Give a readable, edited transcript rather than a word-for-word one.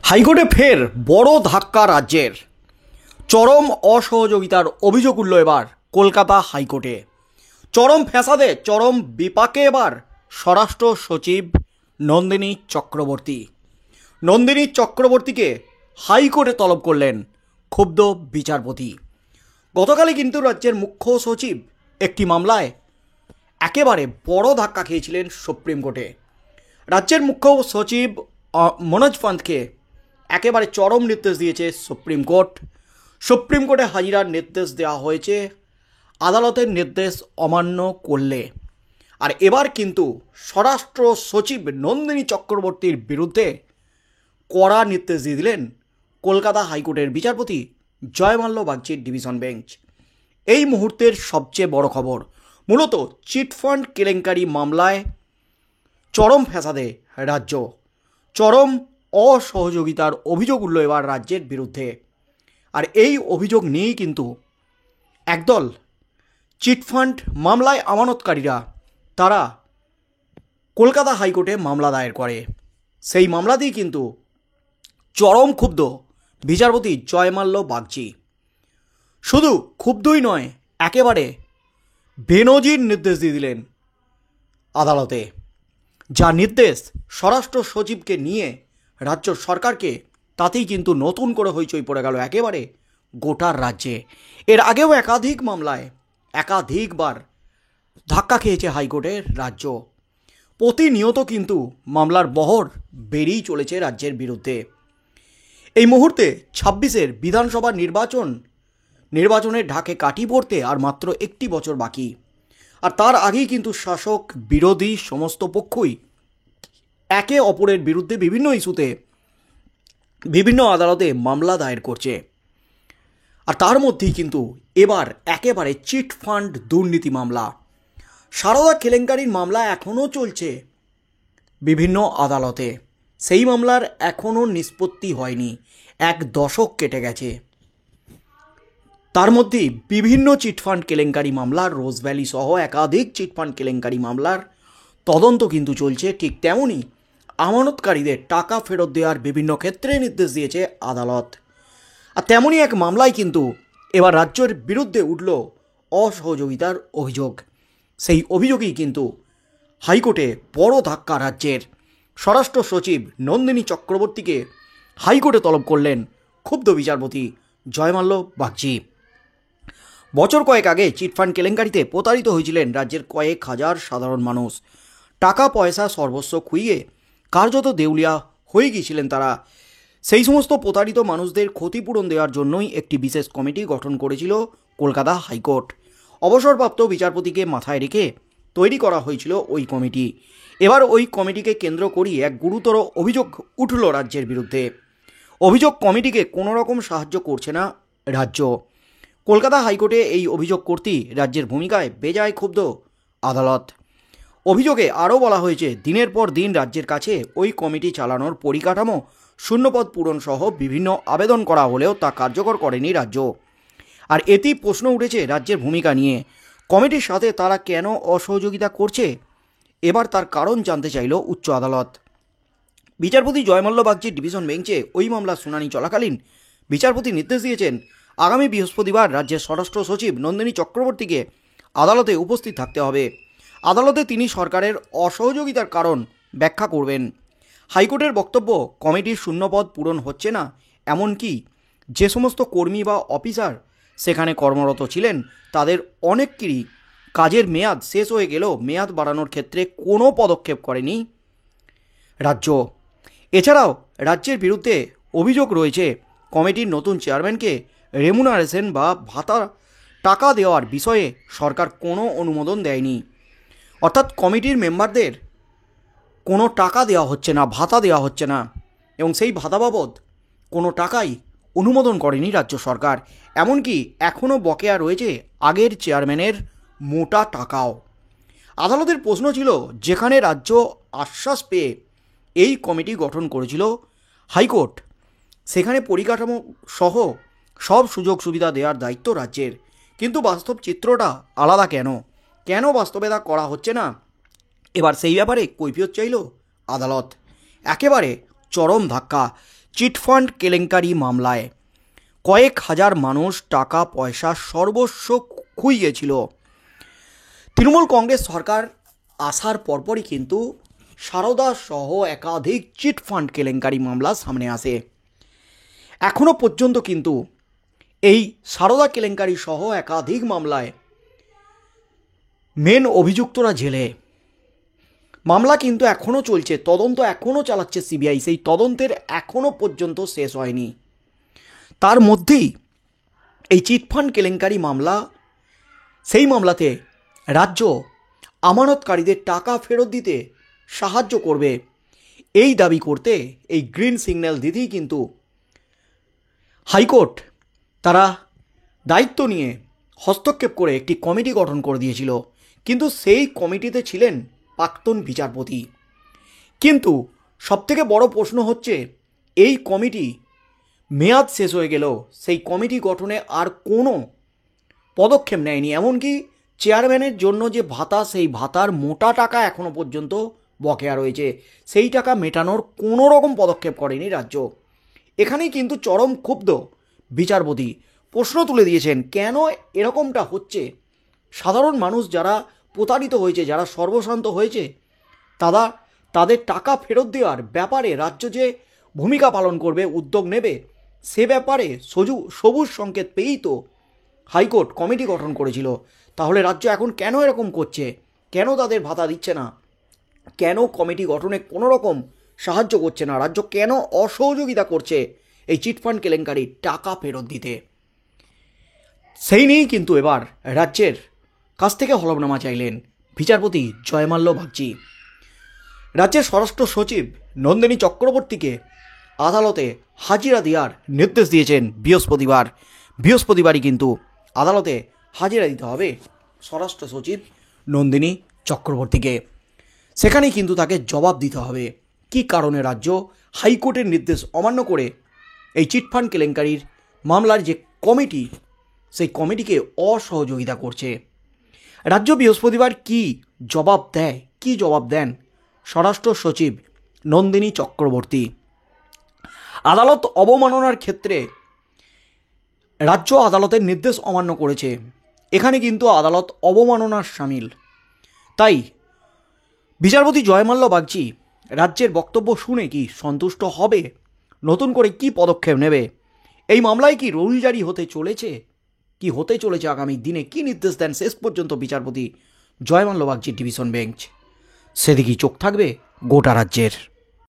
হাইকোর্টে ফের বড় ধাক্কা রাজ্যের। চরম অসহযোগিতার অভিযোগ উঠল এবার কলকাতা হাইকোর্টে। চরম ফ্যাসাদে চরম বিপাকে এবার স্বরাষ্ট্র সচিব নন্দিনী চক্রবর্তী। নন্দিনী চক্রবর্তীকে হাইকোর্টে তলব করলেন ক্ষুব্ধ বিচারপতি। গতকালই কিন্তু রাজ্যের মুখ্য সচিব একটি মামলায় একেবারে বড় ধাক্কা খেয়েছিলেন সুপ্রিম কোর্টে। রাজ্যের মুখ্য সচিব মনোজ পান্তকে একেবারে চরম নির্দেশ দিয়েছে সুপ্রিম কোর্ট। সুপ্রিম কোর্টে হাজিরার নির্দেশ দেওয়া হয়েছে আদালতের নির্দেশ অমান্য করলে। আর এবার কিন্তু স্বরাষ্ট্র সচিব নন্দিনী চক্রবর্তীর বিরুদ্ধে কড়া নির্দেশ দিয়ে দিলেন কলকাতা হাইকোর্টের বিচারপতি জয়মাল্য বাগচির ডিভিশন বেঞ্চ। এই মুহূর্তের সবচেয়ে বড় খবর, মূলত চিটফান্ড কেলেঙ্কারি মামলায় চরম ফ্যাসাদে রাজ্য, চরম অসহযোগিতার অভিযোগ উঠল এবার রাজ্যের বিরুদ্ধে। আর এই অভিযোগ নিয়েই কিন্তু একদল চিটফান্ড মামলায় আমানতকারীরা তারা কলকাতা হাইকোর্টে মামলা দায়ের করে। সেই মামলাতেই কিন্তু চরম ক্ষুব্ধ বিচারপতি জয়মাল্য বাগচি। শুধু ক্ষুব্ধই নয়, একেবারে বেনজির নির্দেশ দিয়ে দিলেন আদালতে। যা নির্দেশ স্বরাষ্ট্র সচিবকে নিয়ে রাজ্য সরকারকে, তাতেই কিন্তু নতুন করে হইচই পড়ে গেল একেবারে গোটার রাজ্যে। এর আগেও একাধিক মামলায় একাধিকবার ধাক্কা খেয়েছে হাইকোর্টের রাজ্য। প্রতিনিয়ত কিন্তু মামলার বহর বেড়েই চলেছে রাজ্যের বিরুদ্ধে। এই মুহূর্তে ২৬-এর বিধানসভা নির্বাচনের ঢাকে কাঠি পড়তে আর মাত্র একটি বছর বাকি। আর তার আগেই কিন্তু শাসক বিরোধী সমস্ত পক্ষই একে অপরের বিরুদ্ধে বিভিন্ন ইস্যুতে বিভিন্ন আদালতে মামলা দায়ের করছে। আর তার মধ্যেই কিন্তু এবার একেবারে চিটফান্ড দুর্নীতি মামলা, সারদা কেলেঙ্কারির মামলা এখনও চলছে বিভিন্ন আদালতে। সেই মামলার এখনও নিষ্পত্তি হয়নি, এক দশক কেটে গেছে। তার মধ্যেই বিভিন্ন চিটফান্ড কেলেঙ্কারি মামলার, রোজ ভ্যালি সহ একাধিক চিটফান্ড কেলেঙ্কারি মামলার তদন্ত কিন্তু চলছে। ঠিক তেমনই আমানতকারীদের টাকা ফেরত দেওয়ার বিভিন্ন ক্ষেত্রে নির্দেশ দিয়েছে আদালত। আর তেমনই এক মামলায় কিন্তু এবার রাজ্যের বিরুদ্ধে উঠল অসহযোগিতার অভিযোগ। সেই অভিযোগই কিন্তু হাইকোর্টে বড় ধাক্কা রাজ্যের। স্বরাষ্ট্র সচিব নন্দিনী চক্রবর্তীকে হাইকোর্টে তলব করলেন ক্ষুব্ধ বিচারপতি জয়মাল্য বাগচি। বছর কয়েক আগে চিটফান্ড কেলেঙ্কারিতে প্রতারিত হয়েছিলেন রাজ্যের কয়েক হাজার সাধারণ মানুষ। টাকা পয়সা সর্বস্ব খুইয়ে কার্যত দেউলিয়া হয়ে গিয়েছিলেন তারা। সেই সমস্ত প্রতারিত মানুষদের ক্ষতিপূরণ দেওয়ার জন্যই একটি বিশেষ কমিটি গঠন করেছিল কলকাতা হাইকোর্ট। অবসরপ্রাপ্ত বিচারপতিকে মাথায় রেখে তৈরি করা হয়েছিল ওই কমিটি। এবার ওই কমিটিকে কেন্দ্র করিয়ে এক গুরুতর অভিযোগ উঠল রাজ্যের বিরুদ্ধে। অভিযোগ কমিটিকে কোনো রকম সাহায্য করছে না রাজ্য। কলকাতা হাইকোর্টে এই অভিযোগ করতেই রাজ্যের ভূমিকায় বেজায় ক্ষুব্ধ আদালত। অভিযোগে আরও বলা হয়েছে, দিনের পর দিন রাজ্যের কাছে ওই কমিটি চালানোর পরিকাঠামো, শূন্যপদ পূরণ সহ বিভিন্ন আবেদন করা হলেও তা কার্যকর করেনি রাজ্য। আর এতেই প্রশ্ন উঠেছে রাজ্যের ভূমিকা নিয়ে। কমিটির সাথে তারা কেন অসহযোগিতা করছে, এবার তার কারণ জানতে চাইল উচ্চ আদালত। বিচারপতি জয়মাল্য বাগচির ডিভিশন বেঞ্চে ওই মামলার শুনানি চলাকালীন বিচারপতি নির্দেশ দিয়েছেন আগামী বৃহস্পতিবার রাজ্যের স্বরাষ্ট্র সচিব নন্দিনী চক্রবর্তীকে আদালতে উপস্থিত থাকতে হবে। আদালতে তিনি সরকারের অসহযোগিতার কারণ ব্যাখ্যা করবেন। হাইকোর্টের বক্তব্য, কমিটির শূন্যপদ পূরণ হচ্ছে না, এমনকি যে সমস্ত কর্মী বা অফিসার সেখানে কর্মরত ছিলেন তাদের অনেকেরই কাজের মেয়াদ শেষ হয়ে গেলেও মেয়াদ বাড়ানোর ক্ষেত্রে কোনো পদক্ষেপ করেনি রাজ্য। এছাড়াও রাজ্যের বিরুদ্ধে অভিযোগ রয়েছে কমিটির নতুন চেয়ারম্যানকে রেমুনারেশন বা ভাতা টাকা দেওয়ার বিষয়ে সরকার কোনো অনুমোদন দেয়নি। অর্থাৎ কমিটির মেম্বারদের কোনো টাকা দেওয়া হচ্ছে না, ভাতা দেওয়া হচ্ছে না, এবং সেই ভাতা বাবদ কোনো টাকাই অনুমোদন করেনি রাজ্য সরকার। এমনকি এখনও বকেয়া রয়েছে আগের চেয়ারম্যানের মোটা টাকাও। আদালতের প্রশ্ন ছিল, যেখানে রাজ্য আশ্বাস পেয়ে এই কমিটি গঠন করেছিল হাইকোর্ট, সেখানে পরিকাঠামো সহ সব সুযোগ সুবিধা দেওয়ার দায়িত্ব রাজ্যের, কিন্তু বাস্তব চিত্রটা আলাদা কেন বাস্তবে তা করা হচ্ছে না? এবার সেই ব্যাপারে কৈফিয়ত চাইল আদালত। একেবারে চরম ধাক্কা। চিটফান্ড কেলেঙ্কারি মামলায় কয়েক হাজার মানুষ টাকা পয়সা সর্বস্ব খুইয়েছিল। তৃণমূল কংগ্রেস সরকার আসার পরপরই কিন্তু সারদা সহ একাধিক চিটফান্ড কেলেঙ্কারি মামলা সামনে আসে। এখনও পর্যন্ত কিন্তু এই সারদা কেলেঙ্কারি সহ একাধিক মামলায় মেন অভিযুক্তরা জেলে। মামলা কিন্তু এখনও চলছে, তদন্ত এখনও চালাচ্ছে সিবিআই। সেই তদন্তের এখনও পর্যন্ত শেষ হয়নি। তার মধ্যেই এই চিটফান্ড কেলেঙ্কারি মামলা, সেই মামলাতে রাজ্য আমানতকারীদের টাকা ফেরত দিতে সাহায্য করবে এই দাবি করতে, এই গ্রিন সিগন্যাল দিতেই কিন্তু হাইকোর্ট তারা দায়িত্ব নিয়ে হস্তক্ষেপ করে একটি কমিটি গঠন করে দিয়েছিল। কিন্তু সেই কমিটিতে ছিলেন প্রাক্তন বিচারপতি। কিন্তু সবথেকে বড় প্রশ্ন হচ্ছে, এই কমিটি মেয়াদ শেষ হয়ে গেলেও সেই কমিটি গঠনে আর কোনো পদক্ষেপ নেয়নি। এমনকি চেয়ারম্যানের জন্য যে ভাতা, সেই ভাতার মোটা টাকা এখনও পর্যন্ত বকেয়া রয়েছে, সেই টাকা মেটানোর কোনো রকম পদক্ষেপ করেনি রাজ্য। এখানেই কিন্তু চরম ক্ষুব্ধ বিচারপতি প্রশ্ন তুলে দিয়েছেন, কেন এরকমটা হচ্ছে। সাধারণ মানুষ যারা প্রতারিত হয়েছে, যারা সর্বশান্ত হয়েছে, তাদের টাকা ফেরত দেওয়ার ব্যাপারে রাজ্য যে ভূমিকা পালন করবে, উদ্যোগ নেবে, সে ব্যাপারে সবুজ সংকেত পেয়েই তো হাইকোর্ট কমিটি গঠন করেছিল। তাহলে রাজ্য এখন কেন এরকম করছে? কেন তাদের ভাতা দিচ্ছে না? কেন কমিটি গঠনে কোনো রকম সাহায্য করছে না? রাজ্য কেন অসহযোগিতা করছে এই চিটফান্ড কেলেঙ্কারি টাকা ফেরত দিতে? সেই নিয়েই কিন্তু এবার রাজ্যের কাছ থেকে হলফনামা চাইলেন বিচারপতি জয়মাল্য বাগচি। রাজ্যের স্বরাষ্ট্র সচিব নন্দিনী চক্রবর্তীকে আদালতে হাজিরা দেওয়ার নির্দেশ দিয়েছেন বৃহস্পতিবারই কিন্তু আদালতে হাজিরা দিতে হবে স্বরাষ্ট্র সচিব নন্দিনী চক্রবর্তীকে। সেখানেই কিন্তু তাকে জবাব দিতে হবে কী কারণে রাজ্য হাইকোর্টের নির্দেশ অমান্য করে এই চিটফান্ড কেলেঙ্কারির মামলার যে কমিটি, সেই কমিটিকে অসহযোগিতা করছে। রাজ্য বৃহস্পতিবার কী জবাব দেন স্বরাষ্ট্র সচিব নন্দিনী চক্রবর্তী। আদালত অবমাননার ক্ষেত্রে রাজ্য আদালতের নির্দেশ অমান্য করেছে, এখানে কিন্তু আদালত অবমাননার সামিল। তাই বিচারপতি জয়মাল্য বাগচি রাজ্যের বক্তব্য শুনে কি সন্তুষ্ট হবে? নতুন করে কি পদক্ষেপ নেবে? এই মামলায় কি রুল জারি হতে চলেছে? কি হতে চলেছে আগামী দিনে? কি নির্দেশ দেন শেষ পর্যন্ত বিচারপতি জয়মাল্য বাগচির ডিভিশন বেঞ্চ? সেদিকেই চোখ থাকবে গোটা রাজ্যের।